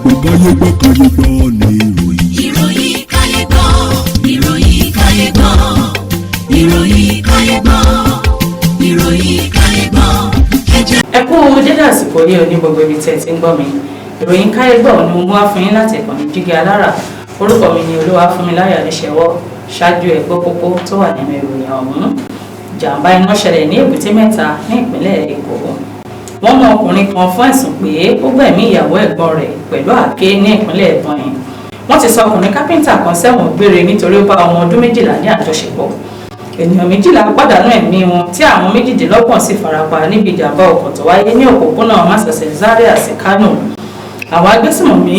kayegbo ni ìròyìn. Ìròyìn kayegbo, ìròyìn kayegbo, ìròyìn kayegbo, ìròyìn kayegbo. Ẹ kú dédé àsìkò yìí ní gbogbo ibi tí ẹ ti ń gbọ́ mi. Ìròyìn kayegbo ni mo mú wá fún yín láti ìkànnì Jígí Alára. Orúkọ mi ni Olúwafúnmiláyọ̀ Adéṣẹ́wọ́. Ṣáájú ẹ gbọ́ kókó tó wà nínú ìròyìn ọ̀hún. Ìjàmbá iná ṣẹlẹ̀ ní Èbúté Mẹ́ta ní ìpínlẹ̀ Èkó. Wọ́n mú ọkùnrin kan fún ẹ̀sùn pé ó gbẹ̀mí ìyàwó ẹ̀gbọ́n rẹ̀ pẹ̀lú àáké ní ìpínlẹ̀ Iroyin. Wọ́n ti sọ ọkùnrin kápẹ́ńtà kan sẹ́wọ̀n gbére nítorí ó bá ọmọ ọdún 12 ní àjọṣepọ̀. Ènìyàn 12 pàdánù ẹ̀mí wọn tí àwọn 28 sì farapa níbi ìjàmbá ọkọ̀ tó wáyé ní òpópónà Másọ̀sẹ̀ Zaria sí Kánò. Àwọn agbésùnmọ̀mí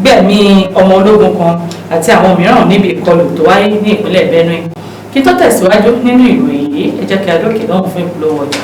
gbẹ̀mí ọmọ ológun kan àti àwọn mìíràn níbi ìkọlù tó wáyé ní ìpínlẹ̀ Benue. Kí tó tẹ̀síwájú nínú ìròyìn yìí, ẹ jẹ́ kí a dókè lọ́hùn fún ìpolówó ọjà.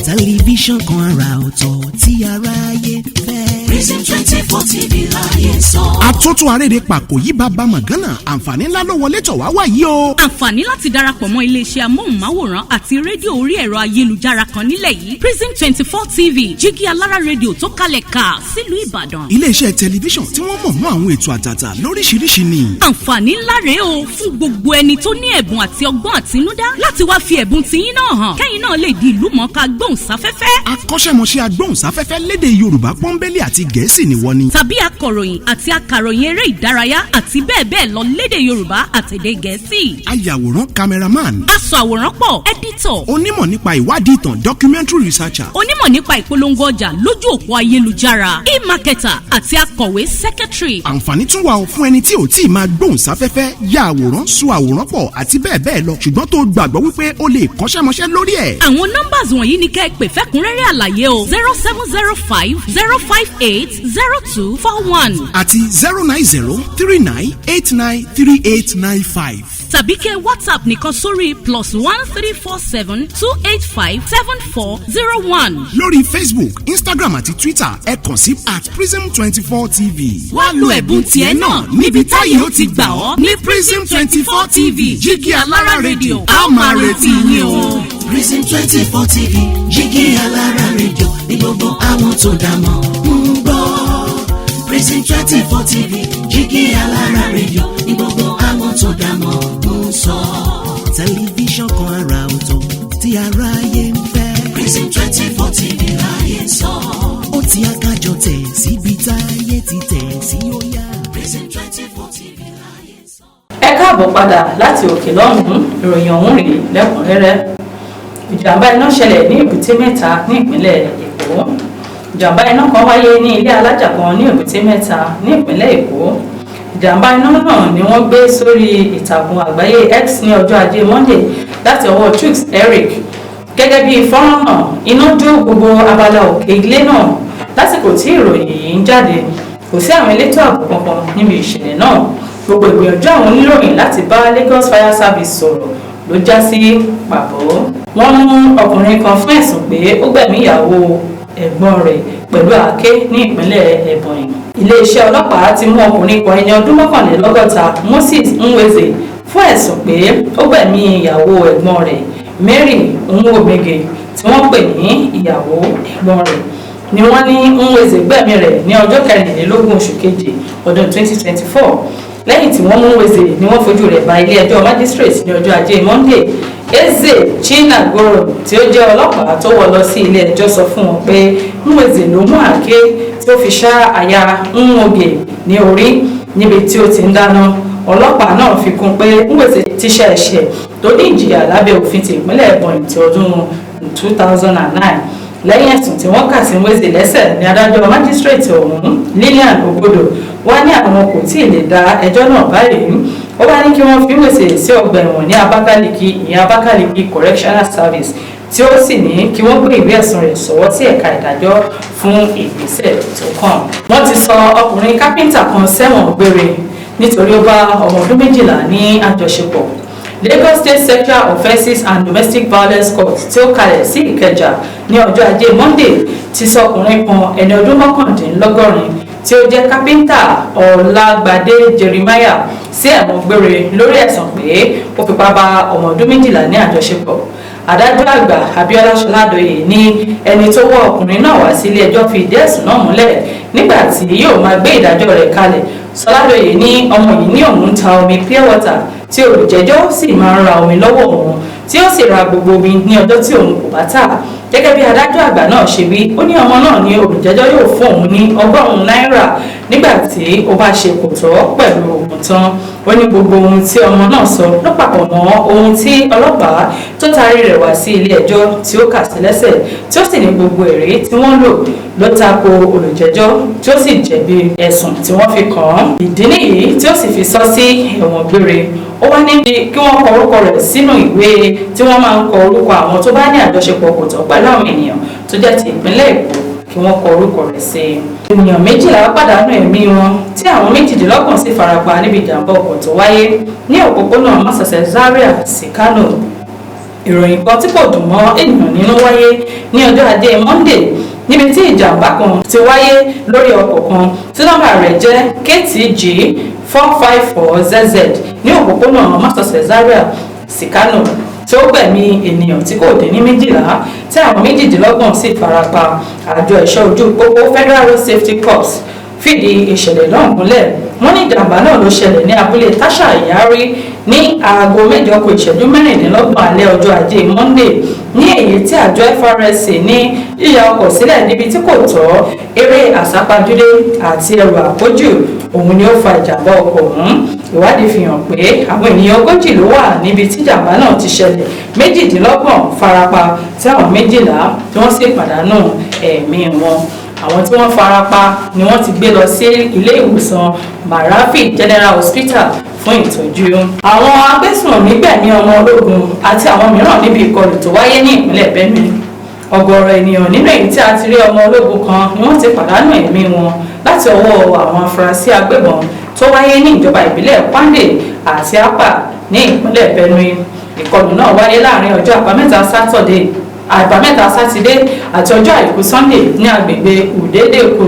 Tẹlifíṣàn kan àrà ọ̀tọ̀ tí aráyé fẹ́. Prison 24 TV láyé sọ. Àtúntò àrèrè pàkó yìí bàbá màgánà àǹfààní ńlá ló wọlé tọ̀ wá wáyé o. Àǹfààní láti darapọ̀ mọ́ iléeṣẹ́ amóhùnmáwòrán àti rédíò orí ẹ̀rọ ayélujára kan nílẹ̀ yìí. Prison 24 TV Jígí Alára rédíò tó kalẹ̀ ká sílùú Ìbàdàn. Iléeṣẹ́ tẹlifíṣàn tí wọ́n mọ̀ mọ́ àwọn ètò àtàtà lóríṣiríṣi ni. Àǹfààní ńlá rèé o fún gbogbo ẹni tó ní ẹ̀bùn àti ọgbọ́n àtinúdá láti wá fi ẹ̀bùn tiyín náà hàn. Kẹ́yìn náà lè di ìlúmọ̀ọ́ká gbóhùnsáfẹ́fẹ́. Akọ́ṣẹ́mọṣẹ́ agbóhùnsáfẹ́fẹ́ lédè Yorùbá pọ́nbélé àti Gẹ̀ẹ́sì ni wọ́n ní. Tàbí akọ̀ròyìn àti akàròyìn eré ìdárayá àti bẹ́ẹ̀ bẹ́ẹ̀ lọ lédè Yorùbá àtèdè Gẹ̀ẹ́sì. Ayàwòrán cameraman. Aṣọ àwòrán pọ̀ editor. Onímọ̀ nípa ìwádìí ìtàn documentary researcher. Onímọ̀ nípa ìpolongo ọjà lójú òpó ayélujára. E-marketer àti akọ̀wé secretary. Àǹfààní tún wà fún ẹni tí ò tí ì máa gbóhùnsáfẹ́fẹ́ ya àwòrán so àwòrán pọ̀ àti bẹ́ẹ̀ bẹ́ẹ̀ lọ ṣùgbọ́n tó gbàgbọ́ wípé o lè kọ́ṣẹ́mọṣẹ́ lórí ẹ̀. Àwọn nọ́mbàs wọ̀nyí ni kẹ́ ẹ pè fẹ́kúnrẹ́rẹ́ àlàyé o 0705 058 0241 àti 09039893895. tàbí kẹ́ WhatsApp nìkan sórí +1347 285 7401. lórí Facebook, Instagram àti Twitter ẹ kàn sí @prism24tv. wá lo ẹ̀bùn tiẹ̀ náà níbi táyé ó ti gbà ọ́ ní Prism 24 TV Jígí Alára rédíò a máa retí yín o. Prison 24 TV Jígí Alára rédíò ní gbogbo àwọn tó dá mọ̀ ń gbọ́. Prison 24 TV Jígí Alára rédíò ní gbogbo àwọn tó dá mọ̀ ń sọ. Tẹlifíṣàn kan àrà ọ̀tọ̀ tí aráyé ń fẹ́. Prison 24 TV láyé sọ. Ó ti akájọ tẹ̀ síbi táyé ti tẹ̀ sí ó yá. Prison 24 TV láyé sọ. Ẹ káàbọ̀ padà láti òkè lọ́hùn-ún. Ìròyìn ọ̀hún rèé lẹ́kùnrẹ́rẹ́. Ìjàmbá iná ṣẹlẹ̀ ní Èbúté Mẹ́ta ní ìpínlẹ̀ Èkó. Ìjàmbá iná kan wáyé ní ilé alájà kan ní Èbúté Mẹ́ta ní ìpínlẹ̀ Èkó. Ìjàmbá iná náà ni wọ́n gbé sórí ìtàkùn àgbáyé X ní ọjọ́ Ajé Monday láti ọwọ́ Trix Eric. Gẹ́gẹ́ bí fọ́nrán náà, iná jó gbogbo abala òkè ilé náà. Lásìkò tí ìròyìn yìí ń jáde, kò sí àwọn elétò ààbò kankan níbi ìṣẹ̀lẹ̀ náà. Gbogbo ìgbìyànjú àwọn oníròyìn láti bá Lagos Fire Service sọ̀rọ̀ ló já sí pàbó. Wọ́n mú ọkùnrin kan fún ẹ̀sùn pé ó gbẹ̀mí ìyàwó ẹ̀gbọ́n rẹ̀ pẹ̀lú àáké ní ìpínlẹ̀ Ebonyi. Iléeṣẹ́ ọlọ́pàá ti mú ọkùnrin kan ẹni ọdún 61 Moses Nweze fún ẹ̀sùn pé ó gbẹ̀mí ìyàwó ẹ̀gbọ́n rẹ̀ Mary Nwomege tí wọ́n pè ní ìyàwó ẹ̀gbọ́n rẹ̀. Ni wọ́n ní Nweze gbẹ̀mí rẹ̀ ní ọjọ́ 24 oṣù kejì ọdún 2024. Lẹ́yìn tí wọ́n mú Nweze ni wọ́n fojú rẹ̀ bá ilé-ẹjọ́ magistrate ní ọjọ́ Ajé Monday. Eze Chinagoro tí ó jẹ́ ọlọ́pàá tó wọ̀ lọ sí ilé-ẹjọ́ sọ fún wọn pé Nweze ló mú àáké tí ó fi ṣá àyà Nwoge ní orí níbi tí ó ti ń dáná. Ọlọ́pàá náà fi kún pé Nweze ti ṣe ẹ̀ṣẹ̀ tó ní ìjìyà lábẹ́ òfin ti ìpínlẹ̀ Ebonyi ti ọdún 2009. Lẹ́yìn ẹ̀sùn tí wọ́n kà sí Nweze lẹ́sẹ̀ ní adájọ́ májísírèètì ọ̀hún Lillian Ogodo wá ní àwọn kò tí ì lè dá ẹjọ́ náà báyìí. Ó wá ní kí wọ́n fi Nweze sí ọgbà ẹ̀wọ̀n ní Abakaliki, ìyẹn Abakaliki Correctional Service, tí ó sì ní kí wọ́n gbé ìwé ẹ̀sùn rẹ̀ sọ́wọ́ sí ẹ̀ka ìdájọ́ fún ìgbésẹ̀ tó kàn. Wọ́n ti sọ ọkùnrin kápẹ́ńtà kan sẹ́wọ̀n gbére nítorí ó bá ọmọ ọdún 12 ní àjọṣepọ̀. Lagos State Sexual Offences and Domestic Violence Court tí ó kalẹ̀ sí Ìkẹjà ní ọjọ́ Ajé Monday ti sọ ọkùnrin kan ẹni ọdún 79 tí ó jẹ́ kápẹ́ńtà Ọlágbadé Jeremiah sí ẹ̀wọ̀n gbére lórí ẹ̀sùn pé ó fipá bá ọmọ ọdún 12 ní àjọṣepọ̀. adájọ́ àgbà Abíọ́lá Ṣọládòye ní ẹni tó wọ́ ọkùnrin náà wá sí ilé ẹjọ́ fi ìdí ẹ̀sùn náà múlẹ̀ nígbà tí yóò máa gbé ìdájọ́ rẹ̀ kalẹ̀. Ṣọládòye ní ọmọ yìí ní òun ń ta omi pure water tí olùjẹ́jọ́ sì máa ń ra omi lọ́wọ́ òun tí ó sì ra gbogbo omi ní ọjọ́ tí òun kò bá tà. Gẹ́gẹ́ bí adájọ́ àgbà náà ṣe wí, ó ní ọmọ náà ní olùjẹ́jọ́ yóò fún òun ní ọgọ́rùn-ún náírà nígbà tí ó bá ṣe kò tọ́ pẹ̀lú òun tán. Ó ní gbogbo ohun tí ọmọ náà sọ ló papọ̀ mọ́ ohun tí ọlọ́pàá tó taari rẹ̀ wá sí ilé ẹjọ́ tí ó kà sí lẹ́sẹ̀ tí ó sì ní gbogbo ẹ̀rí tí wọ́n lò ló tako olùjẹ́jọ́ tí ó sì jẹ̀bi ẹ̀sùn tí wọ́n fi kàn án. Ìdí nìyí tí ó sì fi sọ sí ẹ̀wọ̀n gbére. Ó wá níbi kí wọ́n kọ orúkọ rẹ̀ sínú ìwé tí wọ́n máa ń kọ orúkọ àwọn tó bá ní àjọṣepọ̀ kò tọ́ pẹ̀lú àwọn ènìyàn tó jẹ́ ti ìpínlẹ̀ Èkó kí wọ́n kọ orúkọ rẹ̀ sí i. Ènìyàn 12 pàdánù ẹ̀mí wọn tí àwọn 28 sì farapa níbi ìjàmbá ọkọ̀ tó wáyé ní òpópónà másọ̀sẹ̀ Zaria sí Kano. Ìròyìn kan tí kò dùn mọ́ ènìyàn nínú wáyé ní ọjọ́ Ajé Monday níbi tí ìjàmbá kan ti wáyé lórí ọkọ̀ kan tí nọ́mbà rẹ̀ jẹ́ KTG 454ZZ ní òpópónà másọ̀sẹ̀ Zaria sí Kano tí ó gbẹ̀mí ènìyàn tí kò dín ní 12 tí àwọn 28 sì farapa. Àjọ ẹ̀ṣọ́ ojú pópó Federal Road Safety Corps fìdí ìṣẹ̀lẹ̀ náà múlẹ̀. Wọ́n ní ìjàmbá náà ló ṣẹlẹ̀ ní abúlé Tasha Ìyárí ní aago 8:16 alẹ́ ọjọ́ Ajé Monday ní èyí tí àjọ FRSC ní yíya ọkọ̀ sílẹ̀ níbi tí kò tọ́, eré àsápajúdé àti ẹrù àpójù òun ni ó fa ìjàmbá ọkọ̀ ọ̀hún. Ìwádìí fi hàn pé àwọn ènìyàn 40 ló wà níbi tí ìjàmbá náà ti ṣẹlẹ̀, 28 farapa tí àwọn 12 tí wọ́n sì pàdánù ẹ̀mí wọn. Àwọn tí wọ́n farapa ni wọ́n ti gbé lọ sí ilé ìwòsàn Marafi General Hospital fún ìtọ́jú. Àwọn agbésùnmọ̀mí gbẹ̀mí ọmọ ológun àti àwọn mìíràn níbi ìkọlù tó wáyé ní ìpínlẹ̀ Benue. Ọ̀gọ̀rọ̀ ènìyàn nínú èyí tí a ti rí ọmọ ológun kan ni wọ́n ti pàdánù ẹ̀mí wọn láti ọwọ́ àwọn afurasí agbébọn tó wáyé ní ìjọba ìbílẹ̀ Kwande àti Apa ní ìpínlẹ̀ Benue. Ìkọlù náà wáyé láàrin ọjọ́ àbámẹ́ta sátidé àti ọjọ́ àìkú Sunday ní agbègbè Udedeko.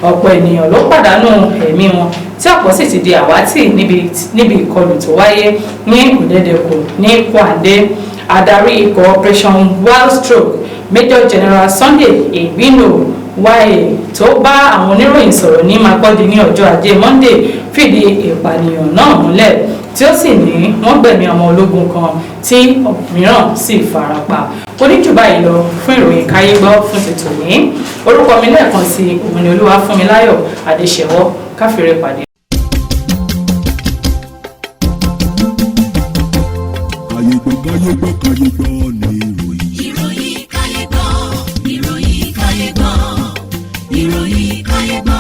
Ọ̀pọ̀ ènìyàn ló pàdánù ẹ̀mí wọn tí ọ̀pọ̀ sì ti di àwátì níbi ìkọlù tó wáyé ní Udedeko ní Kwande. Adarí ikọ̀ Operation Wild Stroke Major General Sunday Egbino wáyé tó bá àwọn oníròyìn sọ̀rọ̀ ní Makurdi ní ọjọ́ Ajé Monday fìdí ìpànìyàn náà múlẹ̀ tí ó sì ní wọ́n gbẹ̀mí ọmọ ológun kan tí mìíràn sì farapa. Oníjù báyìí lọ fún ìròyìn káyégbọ́ fún ti tòní. Orúkọ mi lẹ́ẹ̀kan sí òun ni Olúwafúnmiláyọ̀ Adéṣẹ́wọ́. Káfíńrè pàdé. Kayegbo ni ìròyìn. Ìròyìn kayegbo, ìròyìn kayegbo, ìròyìn kayegbo.